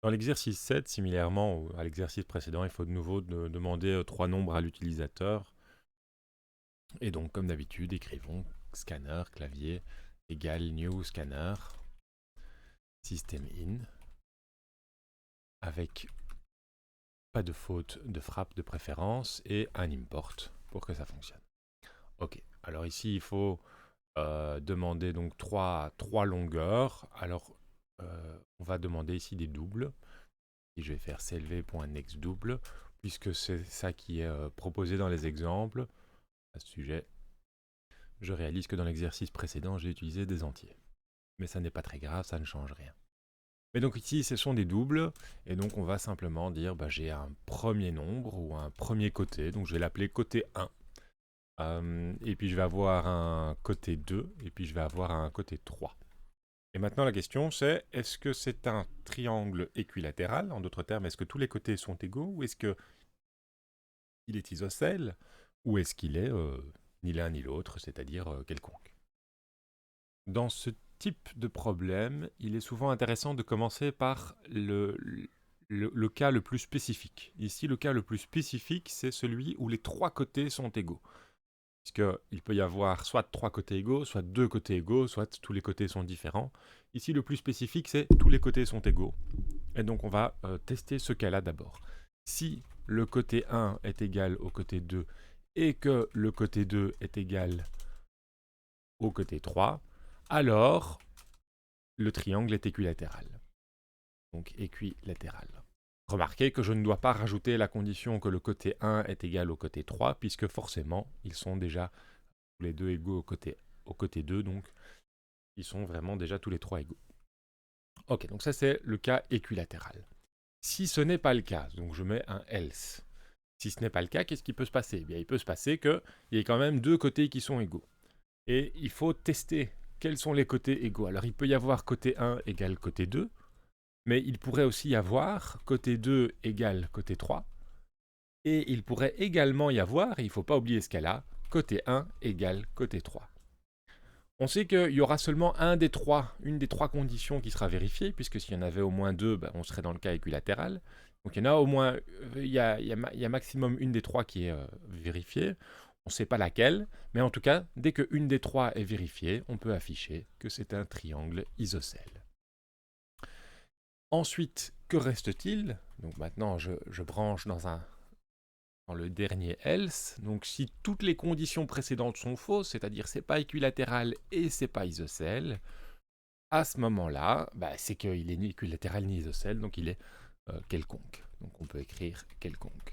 Dans l'exercice 7, similairement à l'exercice précédent, il faut de nouveau demander 3 nombres à l'utilisateur. Et donc, comme d'habitude, écrivons scanner, clavier, égale new scanner, system in, avec pas de faute de frappe de préférence et un import pour que ça fonctionne. Ok, alors ici, il faut demander donc trois longueurs. Alors, on va demander ici des doubles. Et je vais faire clv.next double, puisque c'est ça qui est proposé dans les exemples. À ce sujet, je réalise que dans l'exercice précédent, j'ai utilisé des entiers. Mais ça n'est pas très grave, ça ne change rien. Mais donc ici, ce sont des doubles, et donc on va simplement dire, j'ai un premier nombre, ou un premier côté, donc je vais l'appeler côté 1. Et puis je vais avoir un côté 2, et puis je vais avoir un côté 3. Et maintenant la question c'est, est-ce que c'est un triangle équilatéral? En d'autres termes, est-ce que tous les côtés sont égaux, ou est-ce qu'il est isocèle, ou est-ce qu'il est ni l'un ni l'autre, c'est-à-dire quelconque? Dans ce type de problème, il est souvent intéressant de commencer par le cas le plus spécifique. Ici, le cas le plus spécifique, c'est celui où les trois côtés sont égaux. Puisqu'il peut y avoir soit trois côtés égaux, soit deux côtés égaux, soit tous les côtés sont différents. Ici, le plus spécifique, c'est tous les côtés sont égaux. Et donc, on va tester ce cas-là d'abord. Si le côté 1 est égal au côté 2 et que le côté 2 est égal au côté 3, alors le triangle est équilatéral. Donc équilatéral. Remarquez que je ne dois pas rajouter la condition que le côté 1 est égal au côté 3, puisque forcément, ils sont déjà tous les deux égaux au côté 2, donc ils sont vraiment déjà tous les trois égaux. Ok, donc ça c'est le cas équilatéral. Si ce n'est pas le cas, donc je mets un else. Si ce n'est pas le cas, qu'est-ce qui peut se passer? Eh bien, il peut se passer qu'il y ait quand même deux côtés qui sont égaux. Et il faut tester quels sont les côtés égaux. Alors il peut y avoir côté 1 égale côté 2, mais il pourrait aussi y avoir côté 2 égale côté 3, et il pourrait également y avoir, et il ne faut pas oublier ce cas-là, côté 1 égale côté 3. On sait qu'il y aura seulement une des trois conditions qui sera vérifiée, puisque s'il y en avait au moins deux, on serait dans le cas équilatéral. Donc il y en a au moins, il y a maximum une des trois qui est vérifiée. On ne sait pas laquelle, mais en tout cas, dès qu'une des trois est vérifiée, on peut afficher que c'est un triangle isocèle. Ensuite, que reste-t-il? Donc maintenant, je branche dans le dernier else. Donc si toutes les conditions précédentes sont fausses, c'est-à-dire c'est pas équilatéral et c'est pas isocèle, à ce moment-là, c'est qu'il est ni équilatéral ni isocèle, donc il est quelconque. Donc on peut écrire quelconque.